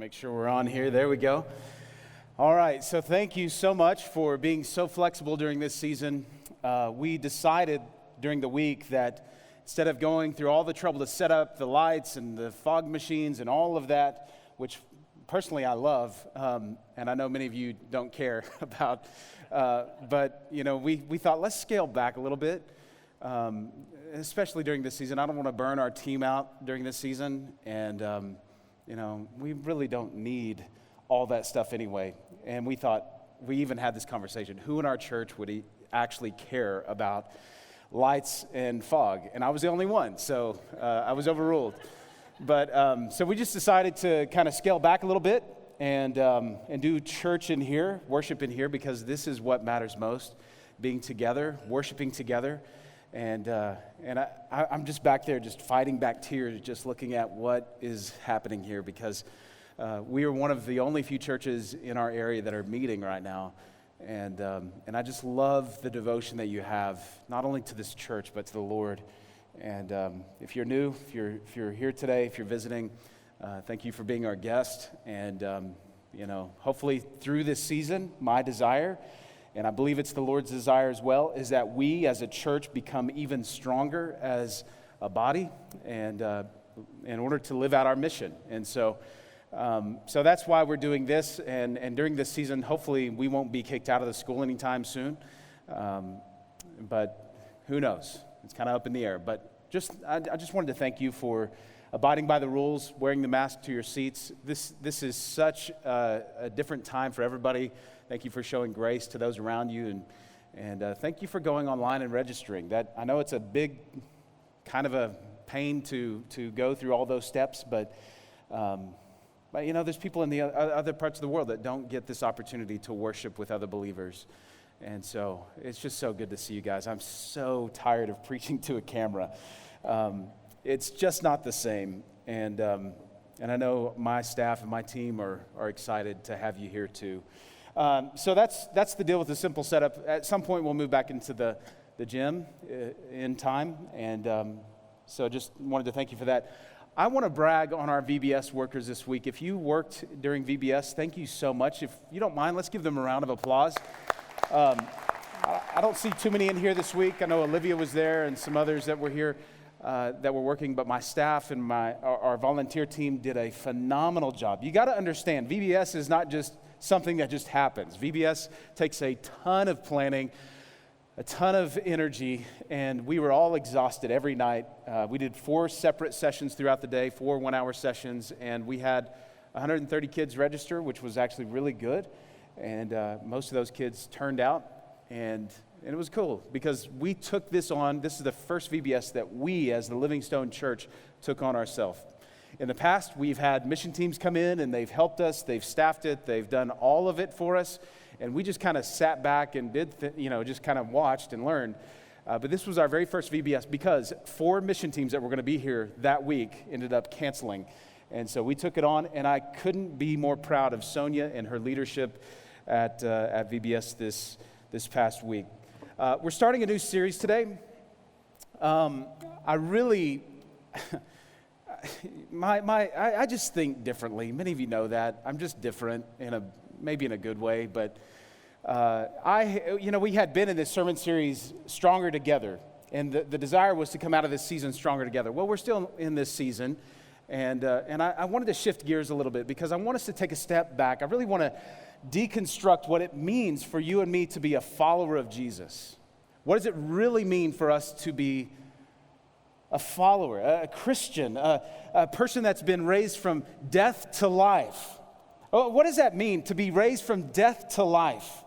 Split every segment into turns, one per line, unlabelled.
Make sure we're on here. There we go. All right, so thank you so much for being so flexible during this season. We decided during the week that instead of going through all the trouble to set up the lights and the fog machines and all of that, which personally I love, and I know many of you don't care about, but we thought let's scale back a little bit, especially during this season. I don't want to burn our team out during this season, and we really don't need all that stuff anyway. And we thought, we even had this conversation, who in our church would actually care about lights and fog? And I was the only one, so I was overruled. But so we just decided to kind of scale back a little bit and do church in here, worship in here, because this is what matters most, being together, worshiping together. And I'm just back there just fighting back tears, just looking at what is happening here, because we are one of the only few churches in our area that are meeting right now. And I just love the devotion that you have, not only to this church, but to the Lord. And if you're new, if you're here today, if you're visiting, thank you for being our guest. And, hopefully through this season, my desire, and I believe it's the Lord's desire as well, is that we as a church become even stronger as a body and in order to live out our mission. And so that's why we're doing this. And during this season, hopefully we won't be kicked out of the school anytime soon. But who knows? It's kind of up in the air. But I just wanted to thank you for abiding by the rules, wearing the mask to your seats. This is such a different time for everybody. Thank you for showing grace to those around you, and thank you for going online and registering. That I know it's a big kind of a pain to go through all those steps, but there's people in the other parts of the world that don't get this opportunity to worship with other believers, and so it's just so good to see you guys. I'm so tired of preaching to a camera. It's just not the same, and I know my staff and my team are excited to have you here too. So that's the deal with the simple setup. At some point, we'll move back into the gym in time, and so just wanted to thank you for that. I want to brag on our VBS workers this week. If you worked during VBS, thank you so much. If you don't mind, let's give them a round of applause. I don't see too many in here this week. I know Olivia was there and some others that were here that were working, but my staff and our volunteer team did a phenomenal job. You got to understand, VBS is not just something that just happens. VBS takes a ton of planning, a ton of energy, and we were all exhausted every night. We did 4 separate sessions throughout the day, 4 one-hour sessions, and we had 130 kids register, which was actually really good. And most of those kids turned out, and it was cool because we took this on. This is the first VBS that we, as the Living Stone Church, took on ourselves. In the past, we've had mission teams come in, and they've helped us, they've staffed it, they've done all of it for us, and we just kind of sat back and just kind of watched and learned. But this was our very first VBS because 4 mission teams that were going to be here that week ended up canceling. And so we took it on, and I couldn't be more proud of Sonia and her leadership at VBS this past week. We're starting a new series today. I just think differently. Many of you know that. I'm just different maybe in a good way, but we had been in this sermon series Stronger Together, and the desire was to come out of this season stronger together. Well, we're still in this season, and I wanted to shift gears a little bit because I want us to take a step back. I really want to deconstruct what it means for you and me to be a follower of Jesus. What does it really mean for us to be a follower, a Christian, a person that's been raised from death to life? What does that mean, to be raised from death to life?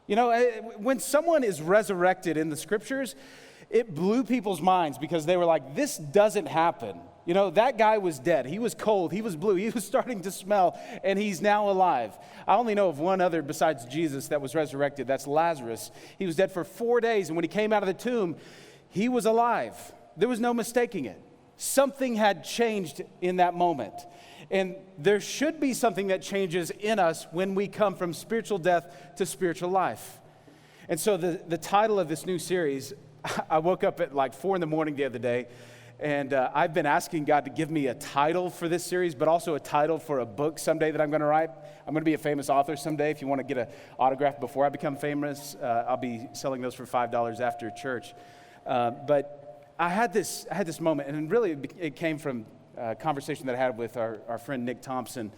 When someone is resurrected in the scriptures, it blew people's minds because they were like, this doesn't happen. That guy was dead. He was cold. He was blue. He was starting to smell, and he's now alive. I only know of one other besides Jesus that was resurrected. That's Lazarus. He was dead for 4 days, and when he came out of the tomb, he was alive. There was no mistaking it. Something had changed in that moment. And there should be something that changes in us when we come from spiritual death to spiritual life. And so the title of this new series, I woke up at like 4 a.m. the other day, And I've been asking God to give me a title for this series, but also a title for a book someday that I'm going to write. I'm going to be a famous author someday. If you want to get an autograph before I become famous, I'll be selling those for $5 after church. But I had this moment, and really it came from a conversation that I had with our friend Nick Thompson,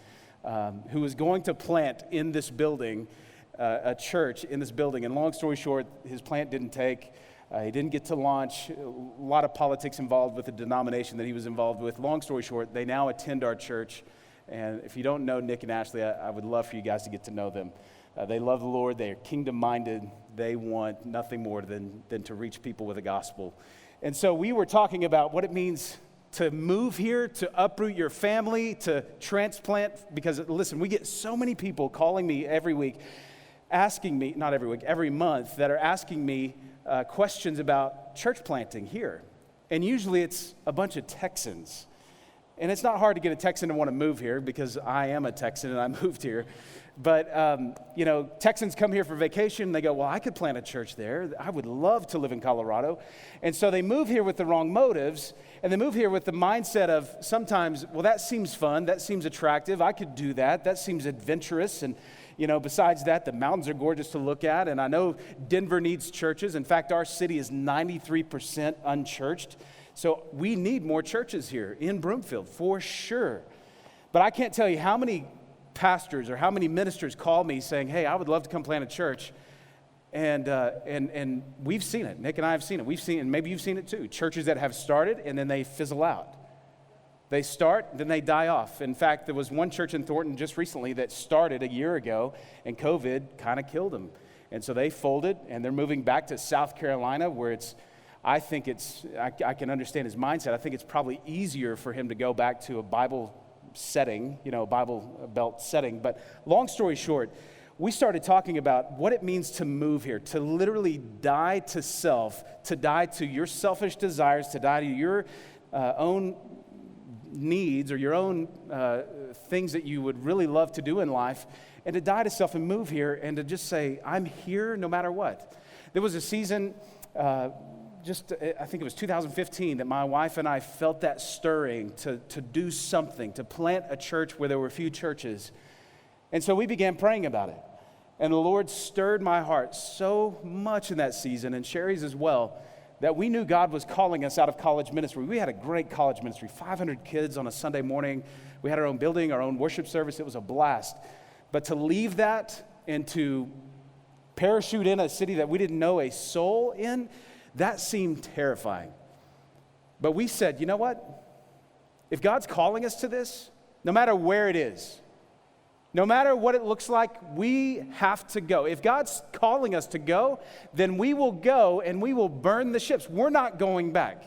who was going to plant in this building, a church in this building. And long story short, his plant didn't take. He didn't get to launch. A lot of politics involved with the denomination that he was involved with. Long story short, they now attend our church. And if you don't know Nick and Ashley, I would love for you guys to get to know them. They love the Lord. They are kingdom-minded. They want nothing more than to reach people with the gospel. And so we were talking about what it means to move here, to uproot your family, to transplant. Because, listen, we get so many people calling me every week, asking me, not every week, every month, that are asking me questions about church planting here. And usually it's a bunch of Texans. And it's not hard to get a Texan to want to move here because I am a Texan and I moved here. But, Texans come here for vacation. They go, well, I could plant a church there. I would love to live in Colorado. And so they move here with the wrong motives. And they move here with the mindset of sometimes, well, that seems fun. That seems attractive. I could do that. That seems adventurous. And besides that, the mountains are gorgeous to look at, and I know Denver needs churches. In fact, our city is 93% unchurched, so we need more churches here in Broomfield, for sure. But I can't tell you how many pastors or how many ministers call me saying, hey, I would love to come plant a church, and we've seen it. Nick and I have seen it. We've seen it, and maybe you've seen it too, churches that have started, and then they fizzle out. They start, then they die off. In fact, there was one church in Thornton just recently that started a year ago, and COVID kind of killed them. And so they folded, and they're moving back to South Carolina, where I can understand his mindset. I think it's probably easier for him to go back to a Bible setting, a Bible Belt setting. But long story short, we started talking about what it means to move here, to literally die to self, to die to your selfish desires, to die to your own needs or your own things that you would really love to do in life, and to die to self and move here and to just say, I'm here no matter what. There was a season, I think it was 2015, that my wife and I felt that stirring to do something, to plant a church where there were few churches. And so we began praying about it. And the Lord stirred my heart so much in that season, and Sherry's as well, that we knew God was calling us out of college ministry. We had a great college ministry, 500 kids on a Sunday morning. We had our own building, our own worship service. It was a blast. But to leave that and to parachute in a city that we didn't know a soul in, that seemed terrifying. But we said, you know what? If God's calling us to this, no matter where it is, no matter what it looks like, we have to go. If God's calling us to go, then we will go and we will burn the ships. We're not going back.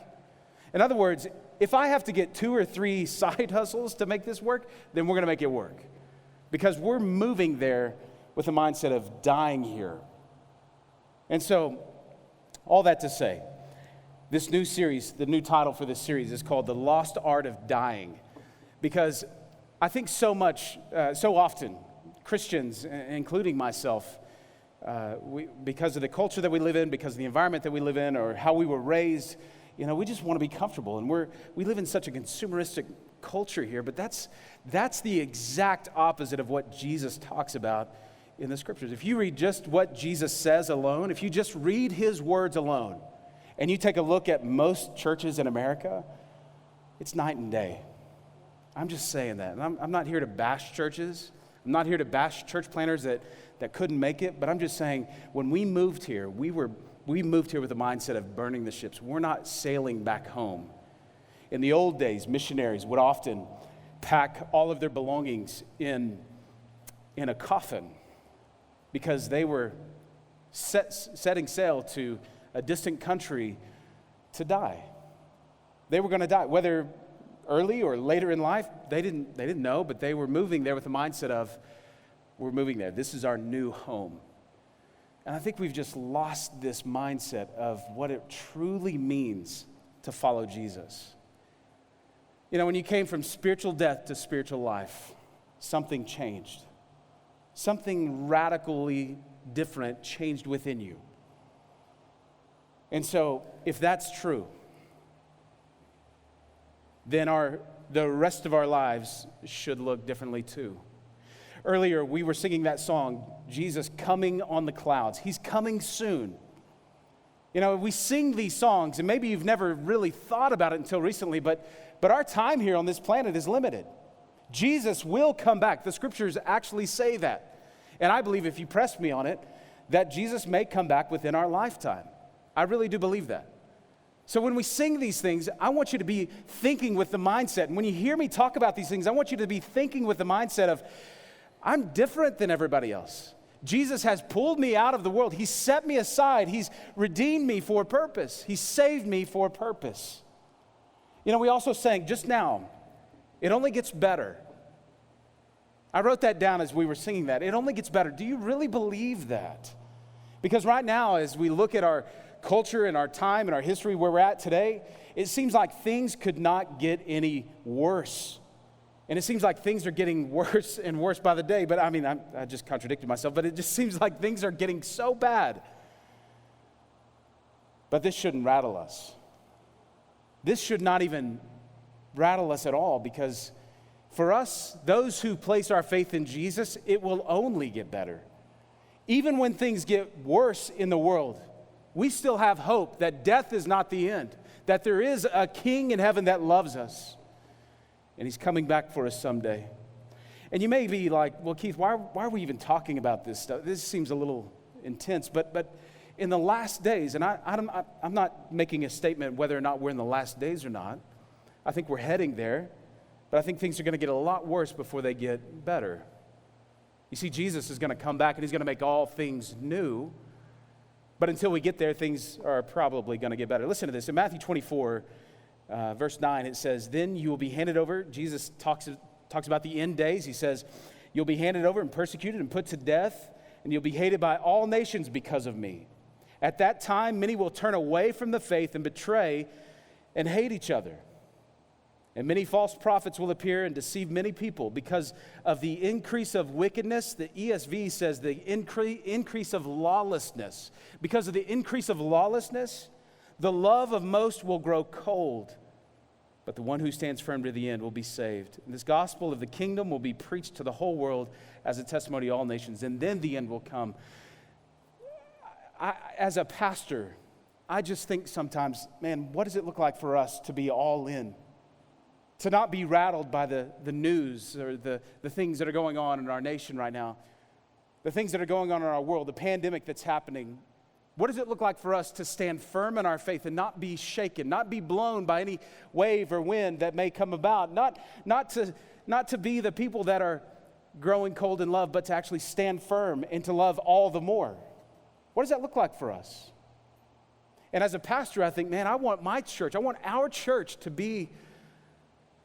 In other words, if I have to get 2 or 3 side hustles to make this work, then we're going to make it work. Because we're moving there with a mindset of dying here. And so, all that to say, this new series, the new title for this series is called The Lost Art of Dying. Because I think so often, Christians, including myself, because of the culture that we live in, because of the environment that we live in, or how we were raised, we just want to be comfortable. And we live in such a consumeristic culture here, but that's the exact opposite of what Jesus talks about in the scriptures. If you read just what Jesus says alone, if you just read his words alone, and you take a look at most churches in America, it's night and day. I'm just saying that. And I'm not here to bash churches. I'm not here to bash church planters that couldn't make it. But I'm just saying, when we moved here, we moved here with the mindset of burning the ships. We're not sailing back home. In the old days, missionaries would often pack all of their belongings in a coffin because they were setting sail to a distant country to die. They were going to die, whether early or later in life, they didn't know, but they were moving there with the mindset of, we're moving there. This is our new home. And I think we've just lost this mindset of what it truly means to follow Jesus. When you came from spiritual death to spiritual life, something changed. Something radically different changed within you. And so, if that's true, then the rest of our lives should look differently too. Earlier, we were singing that song, Jesus coming on the clouds. He's coming soon. You know, we sing these songs, and maybe you've never really thought about it until recently, but our time here on this planet is limited. Jesus will come back. The scriptures actually say that. And I believe, if you press me on it, that Jesus may come back within our lifetime. I really do believe that. So when we sing these things, I want you to be thinking with the mindset. And when you hear me talk about these things, I want you to be thinking with the mindset of, I'm different than everybody else. Jesus has pulled me out of the world. He set me aside. He's redeemed me for a purpose. He saved me for a purpose. You know, we also sang just now, it only gets better. I wrote that down as we were singing that. It only gets better. Do you really believe that? Because right now, as we look at our culture and our time and our history where we're at today, it seems like things could not get any worse. And it seems like things are getting worse and worse by the day. But I mean, I just contradicted myself, but it just seems like things are getting so bad. But this shouldn't rattle us. This should not even rattle us at all, because for us, those who place our faith in Jesus, it will only get better. Even when things get worse in the world, we still have hope that death is not the end, that there is a King in heaven that loves us, and He's coming back for us someday. And you may be like, well, Keith, why are we even talking about this stuff? This seems a little intense, but in the last days, and I'm not making a statement whether or not we're in the last days or not. I think we're heading there, but I think things are going to get a lot worse before they get better. You see, Jesus is going to come back and He's going to make all things new. But until we get there, things are probably going to get better. Listen to this. In Matthew 24, verse 9, it says, then you will be handed over. Jesus talks about the end days. He says, you'll be handed over and persecuted and put to death, and you'll be hated by all nations because of me. At that time, many will turn away from the faith and betray and hate each other. And many false prophets will appear and deceive many people because of the increase of wickedness. The ESV says the increase of lawlessness. Because of the increase of lawlessness, the love of most will grow cold, but the one who stands firm to the end will be saved. And this gospel of the kingdom will be preached to the whole world as a testimony to all nations, and then the end will come. As a pastor, I just think sometimes, man, what does it look like for us to be all in? To not be rattled by the news or the things that are going on in our nation right now, the things that are going on in our world, the pandemic that's happening. What does it look like for us to stand firm in our faith and not be shaken, not be blown by any wave or wind that may come about, not to be the people that are growing cold in love, but to actually stand firm and to love all the more? What does that look like for us? And as a pastor, I think, man, I want my church, I want our church to be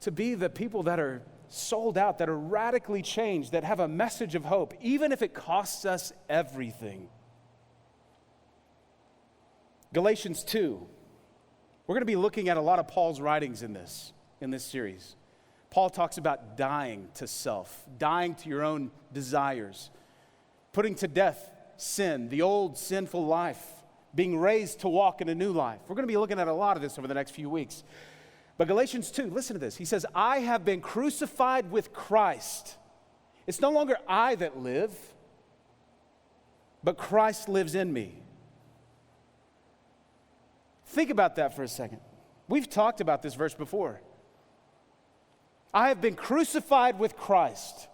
the people that are sold out, that are radically changed, that have a message of hope, even if it costs us everything. Galatians 2. We're going to be looking at a lot of Paul's writings in this series. Paul talks about dying to self, dying to your own desires, putting to death sin, the old sinful life, being raised to walk in a new life. We're going to be looking at a lot of this over the next few weeks. But Galatians 2, listen to this. He says, I have been crucified with Christ. It's no longer I that live, but Christ lives in me. Think about that for a second. We've talked about this verse before. I have been crucified with Christ.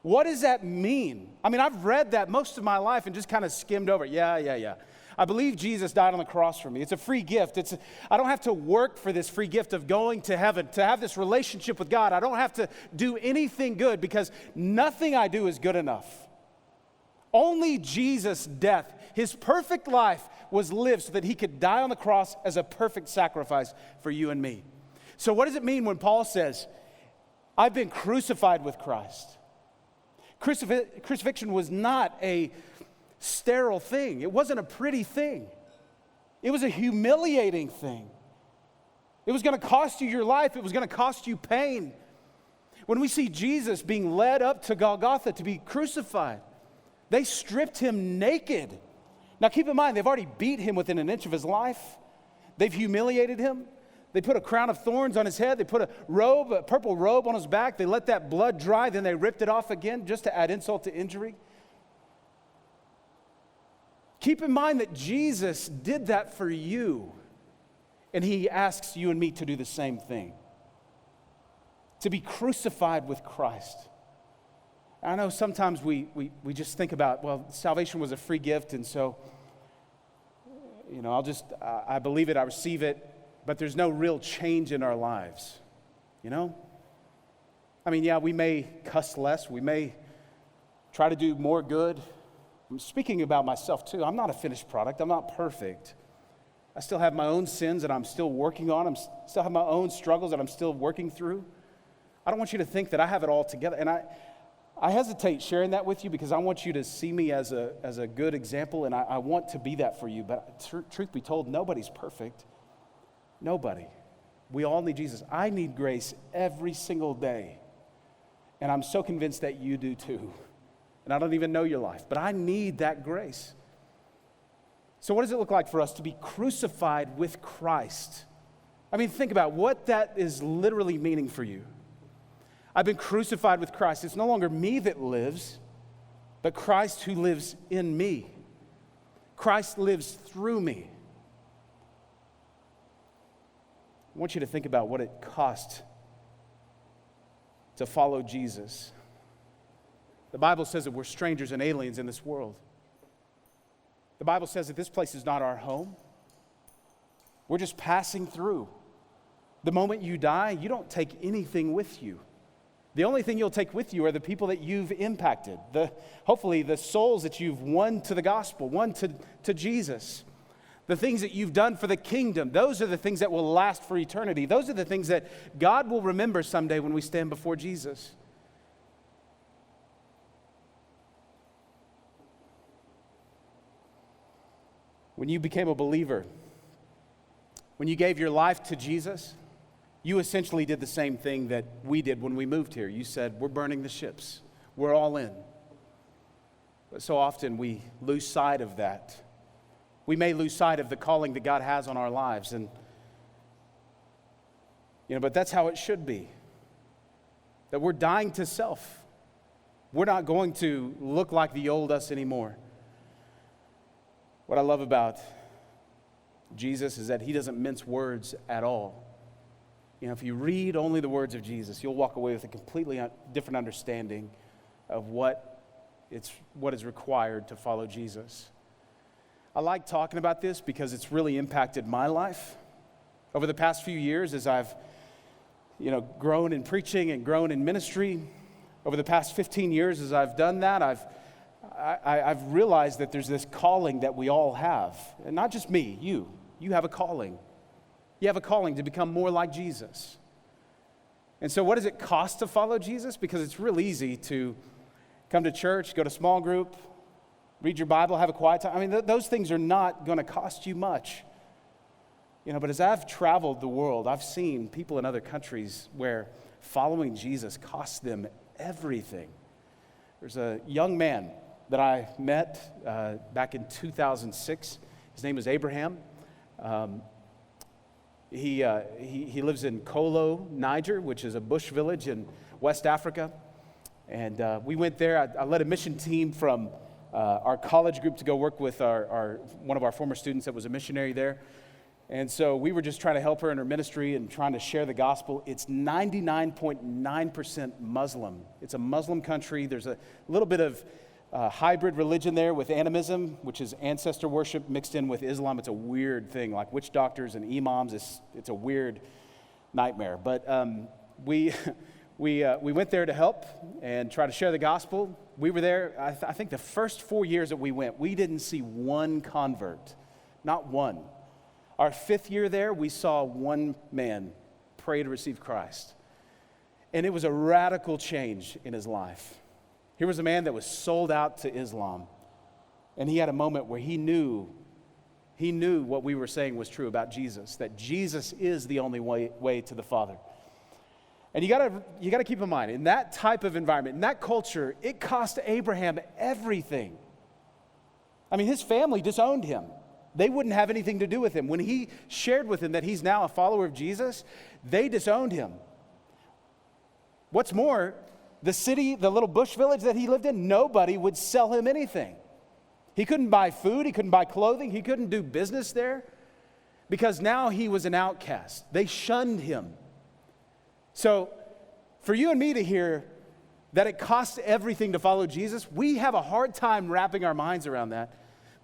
What does that mean? I mean, I've read that most of my life and just kind of skimmed over. Yeah. I believe Jesus died on the cross for me. It's a free gift. I don't have to work for this free gift of going to heaven, to have this relationship with God. I don't have to do anything good because nothing I do is good enough. Only Jesus' death, His perfect life, was lived so that He could die on the cross as a perfect sacrifice for you and me. So what does it mean when Paul says, I've been crucified with Christ? Crucifixion was not a sterile thing. It wasn't a pretty thing. It was a humiliating thing. It was going to cost you your life. It was going to cost you pain. When we see Jesus being led up to Golgotha to be crucified, they stripped Him naked. Now keep in mind, they've already beat Him within an inch of His life. They've humiliated Him. They put a crown of thorns on his head. They put a purple robe on his back. They let that blood dry. Then they ripped it off again just to add insult to injury. Keep in mind that Jesus did that for you. And he asks you and me to do the same thing. To be crucified with Christ. I know sometimes we just think about, well, salvation was a free gift, and so, I believe it, I receive it, but there's no real change in our lives, we may cuss less, we may try to do more good. I'm speaking about myself too. I'm not a finished product. I'm not perfect. I still have my own sins that I'm still working on. I still have my own struggles that I'm still working through. I don't want you to think that I have it all together. And I hesitate sharing that with you because I want you to see me as a good example, and I want to be that for you. But truth be told, nobody's perfect. Nobody. We all need Jesus. I need grace every single day. And I'm so convinced that you do too. And I don't even know your life, but I need that grace. So what does it look like for us to be crucified with Christ? Think about what that is literally meaning for you. I've been crucified with Christ. It's no longer me that lives, but Christ who lives in me. Christ lives through me. I want you to think about what it cost to follow Jesus. The Bible says that we're strangers and aliens in this world. The Bible says that this place is not our home. We're just passing through. The moment you die, you don't take anything with you. The only thing you'll take with you are the people that you've impacted, hopefully the souls that you've won to the gospel, won to Jesus. The things that you've done for the kingdom, those are the things that will last for eternity. Those are the things that God will remember someday when we stand before Jesus. When you became a believer, when you gave your life to Jesus, you essentially did the same thing that we did when we moved here. You said, we're burning the ships. We're all in. But so often we lose sight of that. We may lose sight of the calling that God has on our lives. But that's how it should be. That we're dying to self. We're not going to look like the old us anymore. What I love about Jesus is that he doesn't mince words at all. If you read only the words of Jesus, you'll walk away with a completely different understanding of what is required to follow Jesus. I like talking about this because it's really impacted my life. Over the past few years, as I've grown in preaching and grown in ministry, over the past 15 years as I've done that, I've realized that there's this calling that we all have. And not just me, you have a calling. You have a calling to become more like Jesus. And so what does it cost to follow Jesus? Because it's real easy to come to church, go to small group, read your Bible, have a quiet time. Those things are not going to cost you much. But as I've traveled the world, I've seen people in other countries where following Jesus costs them everything. There's a young man that I met back in 2006. His name is Abraham. He lives in Kolo, Niger, which is a bush village in West Africa. And we went there. I led a mission team from our college group to go work with one of our former students that was a missionary there. And so we were just trying to help her in her ministry and trying to share the gospel. It's 99.9% Muslim. It's a Muslim country. There's a little bit of hybrid religion there with animism, which is ancestor worship mixed in with Islam. It's a weird thing, like witch doctors and imams. It's a weird nightmare. But we went there to help and try to share the gospel. We were there, I think the first 4 years that we went, we didn't see one convert, not one. Our 5th year there, we saw one man pray to receive Christ. And it was a radical change in his life. Here was a man that was sold out to Islam. And he had a moment where he knew what we were saying was true about Jesus, that Jesus is the only way to the Father. And you gotta keep in mind, in that type of environment, in that culture, it cost Abraham everything. His family disowned him. They wouldn't have anything to do with him. When he shared with them that he's now a follower of Jesus, they disowned him. What's more, the city, the little bush village that he lived in, nobody would sell him anything. He couldn't buy food, he couldn't buy clothing, he couldn't do business there because now he was an outcast. They shunned him. So for you and me to hear that it costs everything to follow Jesus, we have a hard time wrapping our minds around that.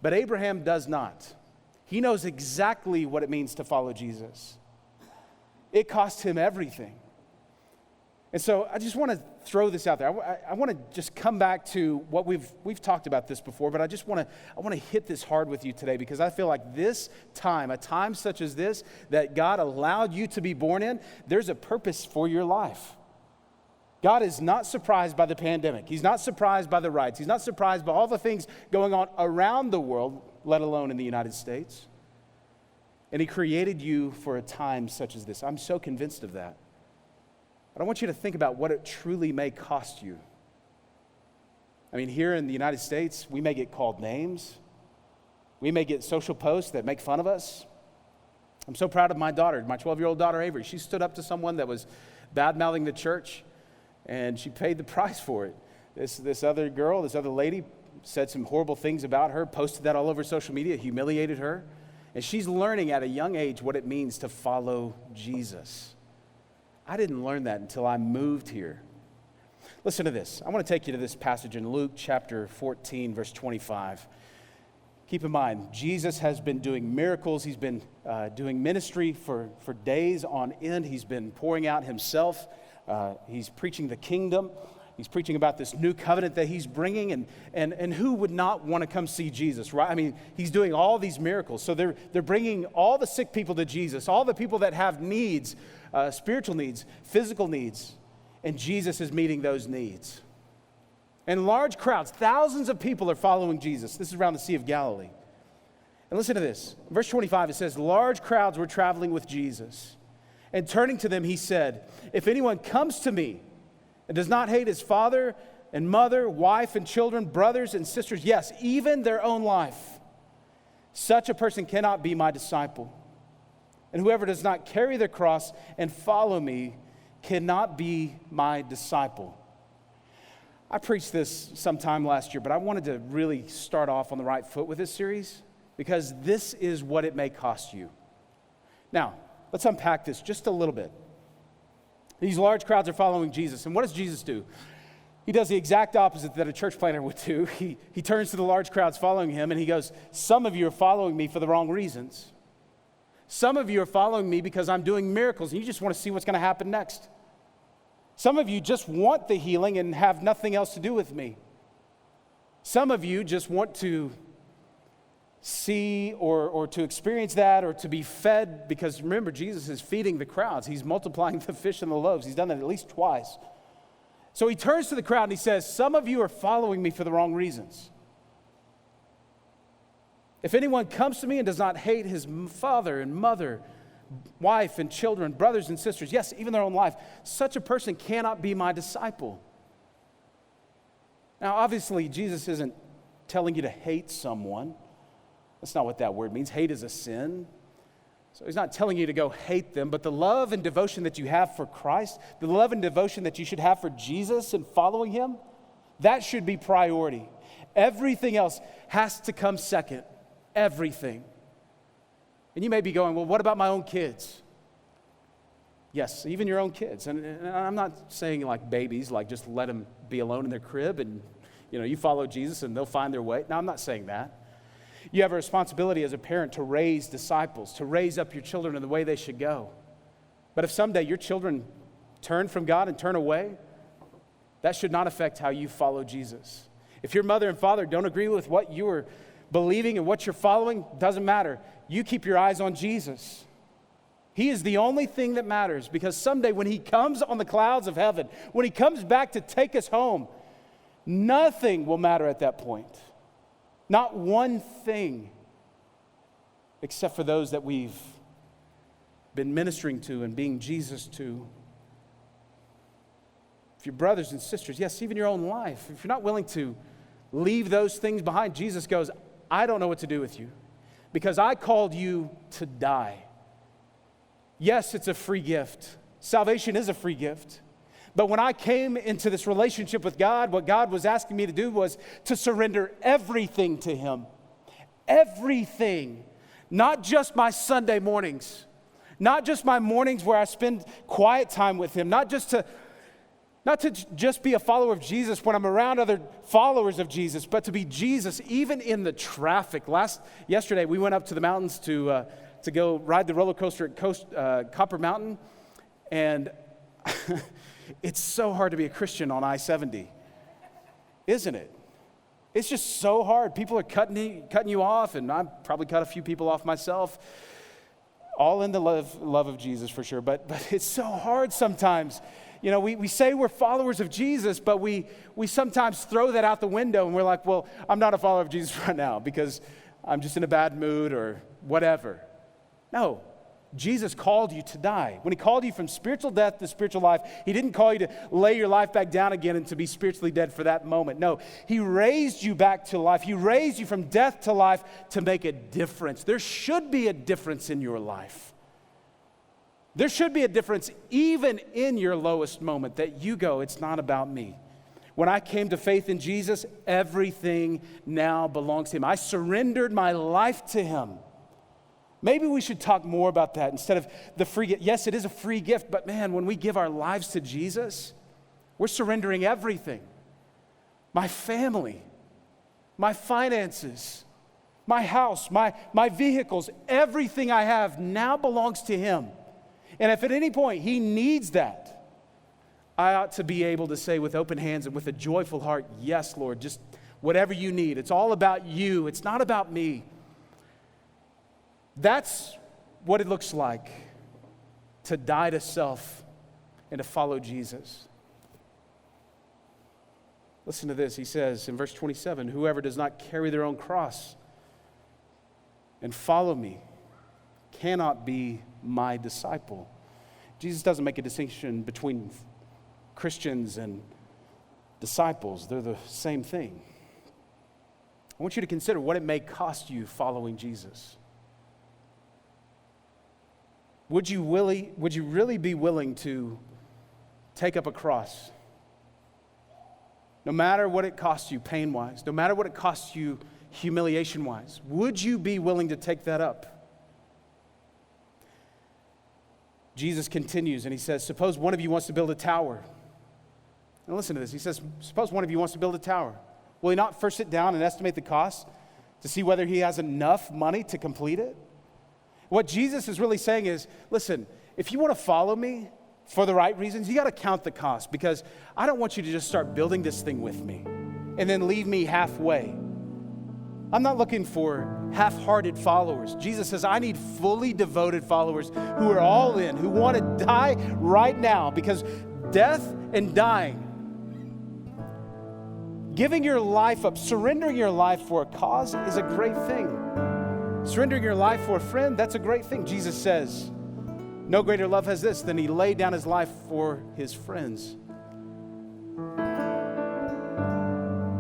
But Abraham does not. He knows exactly what it means to follow Jesus. It cost him everything. And so I just want to throw this out there. I want to just come back to what we've talked about this before, but I want to hit this hard with you today because I feel like this time, a time such as this that God allowed you to be born in, there's a purpose for your life. God is not surprised by the pandemic. He's not surprised by the riots. He's not surprised by all the things going on around the world, let alone in the United States. And he created you for a time such as this. I'm so convinced of that. But I want you to think about what it truly may cost you. I mean, here in the United States, we may get called names. We may get social posts that make fun of us. I'm so proud of my daughter, my 12-year-old daughter, Avery. She stood up to someone that was bad-mouthing the church, and she paid the price for it. This other girl, this other lady, said some horrible things about her, posted that all over social media, humiliated her. And she's learning at a young age what it means to follow Jesus. I didn't learn that until I moved here. Listen to this. I want to take you to this passage in Luke chapter 14, verse 25. Keep in mind, Jesus has been doing miracles. He's been doing ministry for days on end. He's been pouring out himself. He's preaching the kingdom. He's preaching about this new covenant that he's bringing. And who would not want to come see Jesus, right? I mean, he's doing all these miracles. So they're bringing all the sick people to Jesus, all the people that have needs, spiritual needs, physical needs. And Jesus is meeting those needs. And large crowds, thousands of people are following Jesus. This is around the Sea of Galilee. And listen to this. In verse 25, it says, large crowds were traveling with Jesus. And turning to them, he said, if anyone comes to me and does not hate his father and mother, wife and children, brothers and sisters, yes, even their own life, such a person cannot be my disciple. And whoever does not carry their cross and follow me cannot be my disciple. I preached this sometime last year, but I wanted to really start off on the right foot with this series because this is what it may cost you. Now, let's unpack this just a little bit. These large crowds are following Jesus, and what does Jesus do? He does the exact opposite that a church planter would do. He turns to the large crowds following him, and he goes, some of you are following me for the wrong reasons. Some of you are following me because I'm doing miracles, and you just want to see what's going to happen next. Some of you just want the healing and have nothing else to do with me. Some of you just want to see or to experience that or to be fed, because remember, Jesus is feeding the crowds. He's multiplying the fish and the loaves. He's done that at least twice. So he turns to the crowd and he says, some of you are following me for the wrong reasons. If anyone comes to me and does not hate his father and mother, wife and children, brothers and sisters, yes, even their own life, such a person cannot be my disciple. Now, obviously, Jesus isn't telling you to hate someone. That's not what that word means. Hate is a sin. So he's not telling you to go hate them, but the love and devotion that you have for Christ, the love and devotion that you should have for Jesus and following him, that should be priority. Everything else has to come second. Everything. And you may be going, well, what about my own kids? Yes, even your own kids. And I'm not saying like babies, like just let them be alone in their crib and, you follow Jesus and they'll find their way. No, I'm not saying that. You have a responsibility as a parent to raise disciples, to raise up your children in the way they should go. But if someday your children turn from God and turn away, that should not affect how you follow Jesus. If your mother and father don't agree with what you are believing and what you're following, doesn't matter. You keep your eyes on Jesus. He is the only thing that matters, because someday when he comes on the clouds of heaven, when he comes back to take us home, nothing will matter at that point. Not one thing, except for those that we've been ministering to and being Jesus to. If your brothers and sisters, yes, even your own life, if you're not willing to leave those things behind, Jesus goes, I don't know what to do with you. because I called you to die. Yes, it's a free gift. Salvation is a free gift. But when I came into this relationship with God, what God was asking me to do was to surrender everything to Him. Everything. Not just my Sunday mornings. Not just my mornings where I spend quiet time with Him. Not to just be a follower of Jesus when I'm around other followers of Jesus, but to be Jesus even in the traffic. Yesterday, we went up to the mountains to go ride the roller coaster at Copper Mountain, and it's so hard to be a Christian on I-70, isn't it? It's just so hard. People are cutting you off, and I've probably cut a few people off myself, all in the love of Jesus for sure, but it's so hard sometimes. You know, we say we're followers of Jesus, but we sometimes throw that out the window, and we're like, well, I'm not a follower of Jesus right now because I'm just in a bad mood or whatever. No, Jesus called you to die. When He called you from spiritual death to spiritual life, He didn't call you to lay your life back down again and to be spiritually dead for that moment. No, He raised you back to life. He raised you from death to life to make a difference. There should be a difference in your life. There should be a difference even in your lowest moment that you go, it's not about me. When I came to faith in Jesus, everything now belongs to Him. I surrendered my life to Him. Maybe we should talk more about that instead of the free gift. Yes, it is a free gift, but man, when we give our lives to Jesus, we're surrendering everything. My family, my finances, my house, my vehicles, everything I have now belongs to Him. And if at any point He needs that, I ought to be able to say with open hands and with a joyful heart, yes, Lord, just whatever you need. It's all about you. It's not about me. That's what it looks like to die to self and to follow Jesus. Listen to this. He says in verse 27, whoever does not carry their own cross and follow me cannot be my disciple. Jesus doesn't make a distinction between Christians and disciples. They're the same thing. I want you to consider what it may cost you following Jesus. Would you really be willing to take up a cross? No matter what it costs you pain-wise, no matter what it costs you humiliation-wise, would you be willing to take that up? Jesus continues and He says, suppose one of you wants to build a tower. And listen to this. He says, suppose one of you wants to build a tower. Will he not first sit down and estimate the cost to see whether he has enough money to complete it? What Jesus is really saying is, listen, if you want to follow me for the right reasons, you got to count the cost, because I don't want you to just start building this thing with me and then leave me halfway. I'm not looking for half-hearted followers. Jesus says, I need fully devoted followers who are all in, who want to die right now, because death and dying, giving your life up, surrendering your life for a cause is a great thing. Surrendering your life for a friend, that's a great thing. Jesus says, no greater love has this than He laid down His life for His friends.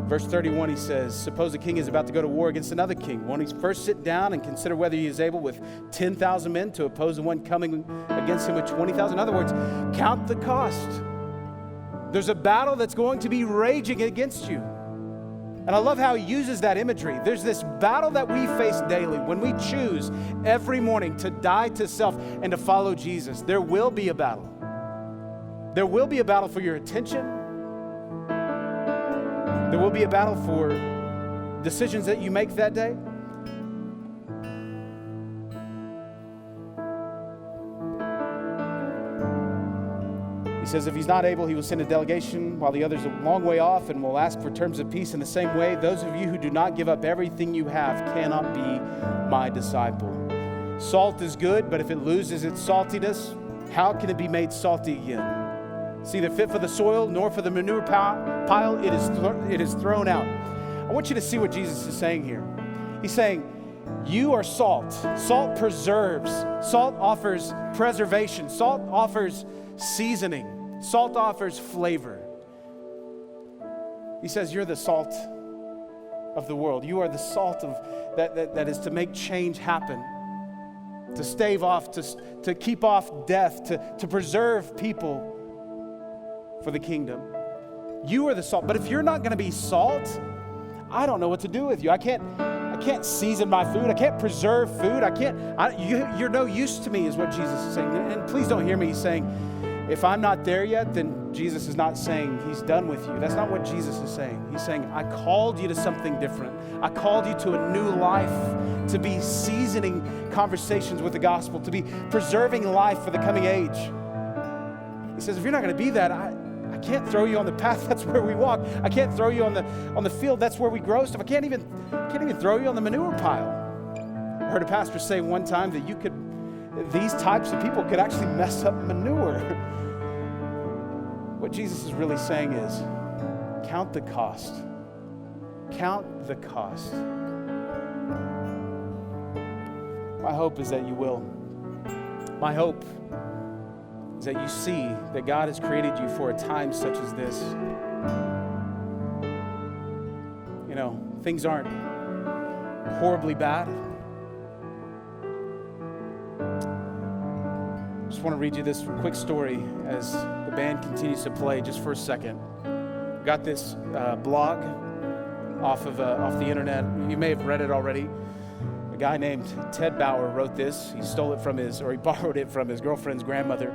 Verse 31, He says, suppose a king is about to go to war against another king. Won't he first sit down and consider whether he is able with 10,000 men to oppose the one coming against him with 20,000? In other words, count the cost. There's a battle that's going to be raging against you. And I love how He uses that imagery. There's this battle that we face daily when we choose every morning to die to self and to follow Jesus. There will be a battle. There will be a battle for your attention. There will be a battle for decisions that you make that day. He says if he's not able, he will send a delegation while the other's a long way off and will ask for terms of peace in the same way. Those of you who do not give up everything you have cannot be my disciple. Salt is good, but if it loses its saltiness, how can it be made salty again? It's neither fit for the soil nor for the manure pile. It is thrown out. I want you to see what Jesus is saying here. He's saying, you are salt. Salt preserves. Salt offers preservation. Salt offers seasoning. Salt offers flavor. He says, you're the salt of the world. You are the salt of that is to make change happen, to stave off, to keep off death, to preserve people for the kingdom. You are the salt. But if you're not going to be salt, I don't know what to do with you. I can't season my food. I can't preserve food. You're no use to me, is what Jesus is saying. And please don't hear me saying, if I'm not there yet, then Jesus is not saying he's done with you. That's not what Jesus is saying. He's saying, I called you to something different. I called you to a new life, to be seasoning conversations with the gospel, to be preserving life for the coming age. He says, if you're not going to be that, I can't throw you on the path. That's where we walk. I can't throw you on the field. That's where we grow stuff. I can't even throw you on the manure pile. I heard a pastor say one time that these types of people could actually mess up manure. What Jesus is really saying is, count the cost. Count the cost. My hope is that you will. My hope is that you see that God has created you for a time such as this. You know, things aren't horribly bad. I just want to read you this quick story as the band continues to play just for a second. Got this blog off the internet. You may have read it already. A guy named Ted Bauer wrote this. He borrowed it from his girlfriend's grandmother.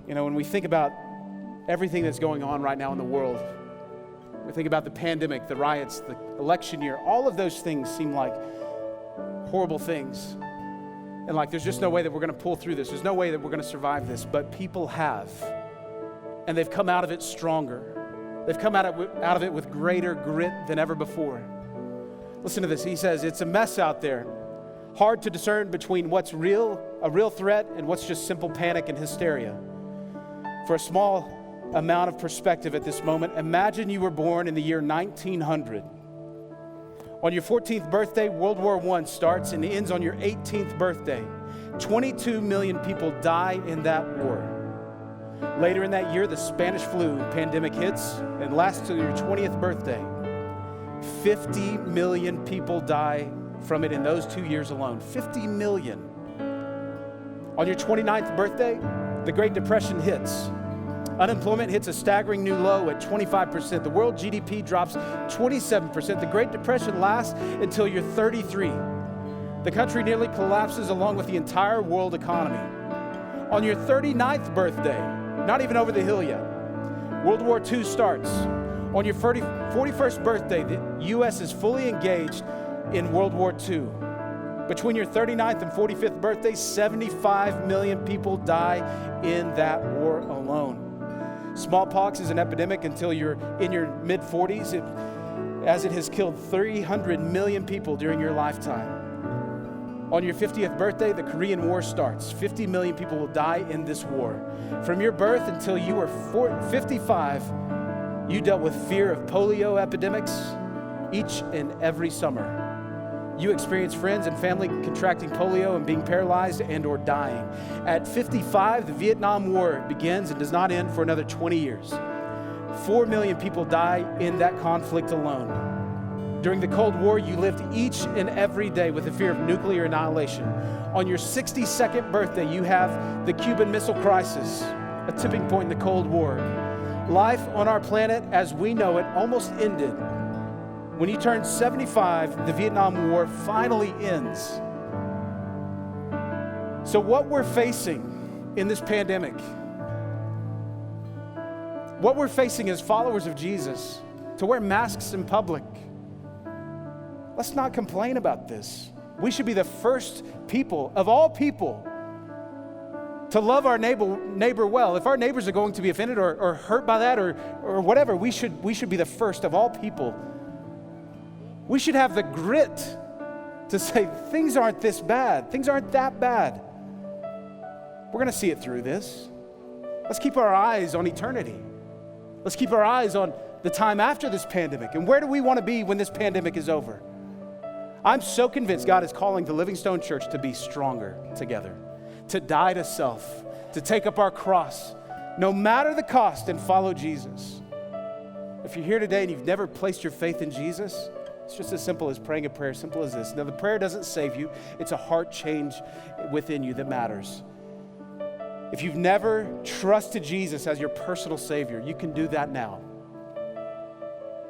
You know, when we think about everything that's going on right now in the world, we think about the pandemic, the riots, the election year, all of those things seem like horrible things. And like, there's just no way that we're going to pull through this. There's no way that we're going to survive this. But people have. And they've come out of it stronger. They've come out of it with greater grit than ever before. Listen to this. He says, it's a mess out there. Hard to discern between what's a real threat, and what's just simple panic and hysteria. For a small amount of perspective at this moment, imagine you were born in the year 1900. On your 14th birthday, World War I starts and ends on your 18th birthday. 22 million people die in that war. Later in that year, the Spanish flu pandemic hits and lasts till your 20th birthday. 50 million people die from it in those 2 years alone. 50 million. On your 29th birthday, the Great Depression hits. Unemployment hits a staggering new low at 25%. The world GDP drops 27%. The Great Depression lasts until you're 33. The country nearly collapses along with the entire world economy. On your 39th birthday, not even over the hill yet, World War II starts. On your 41st birthday, the U.S. is fully engaged in World War II. Between your 39th and 45th birthday, 75 million people die in that war alone. Smallpox is an epidemic until you're in your mid-40s, as it has killed 300 million people during your lifetime. On your 50th birthday, the Korean War starts. 50 million people will die in this war. From your birth until you were 55, you dealt with fear of polio epidemics each and every summer. You experienced friends and family contracting polio and being paralyzed and or dying. At 55, the Vietnam War begins and does not end for another 20 years. 4 million people die in that conflict alone. During the Cold War, you lived each and every day with the fear of nuclear annihilation. On your 62nd birthday, you have the Cuban Missile Crisis, a tipping point in the Cold War. Life on our planet as we know it almost ended. When you turn 75, the Vietnam War finally ends. So what we're facing in this pandemic, what we're facing as followers of Jesus, to wear masks in public, let's not complain about this. We should be the first people, of all people, to love our neighbor well. If our neighbors are going to be offended or hurt by that or whatever, we should be the first of all people. We should have the grit to say, things aren't this bad. Things aren't that bad. We're going to see it through this. Let's keep our eyes on eternity. Let's keep our eyes on the time after this pandemic. And where do we want to be when this pandemic is over? I'm so convinced God is calling the Living Stone Church to be stronger together, to die to self, to take up our cross, no matter the cost, and follow Jesus. If you're here today and you've never placed your faith in Jesus, it's just as simple as praying a prayer, simple as this. Now, the prayer doesn't save you. It's a heart change within you that matters. If you've never trusted Jesus as your personal Savior, you can do that now.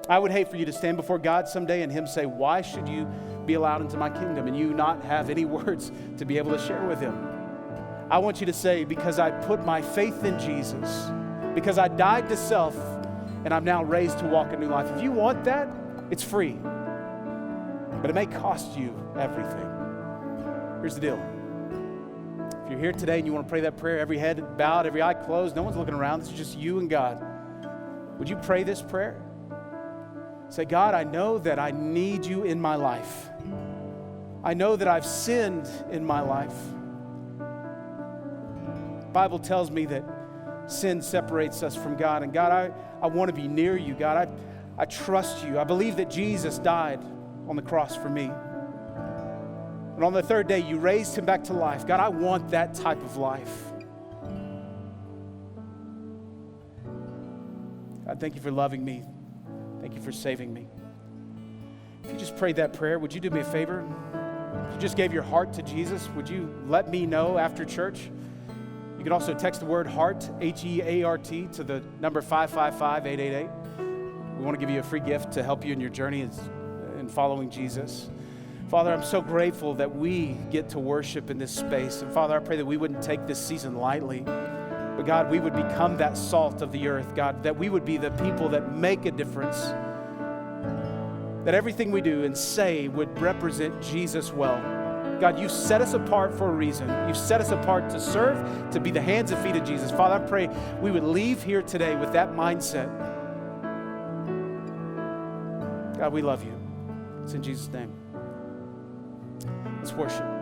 I would hate for you to stand before God someday and Him say, why should you be allowed into my kingdom? And you not have any words to be able to share with Him. I want you to say, because I put my faith in Jesus, because I died to self, and I'm now raised to walk a new life. If you want that, it's free. But it may cost you everything. Here's the deal. If you're here today and you want to pray that prayer, every head bowed, every eye closed, no one's looking around, this is just you and God. Would you pray this prayer? Say, God, I know that I need you in my life. I know that I've sinned in my life. The Bible tells me that sin separates us from God. And God, I want to be near you. God, I trust you. I believe that Jesus died on the cross for me. And on the third day, you raised him back to life. God, I want that type of life. God, thank you for loving me. Thank you for saving me. If you just prayed that prayer, would you do me a favor? If you just gave your heart to Jesus, would you let me know after church? You can also text the word HEART, H-E-A-R-T, to the number 555-888. We want to give you a free gift to help you in your journey in following Jesus. Father, I'm so grateful that we get to worship in this space. And Father, I pray that we wouldn't take this season lightly. But God, we would become that salt of the earth, God, that we would be the people that make a difference. That everything we do and say would represent Jesus well. God, you set us apart for a reason. You set us apart to serve, to be the hands and feet of Jesus. Father, I pray we would leave here today with that mindset. God, we love you. It's in Jesus' name. Let's worship.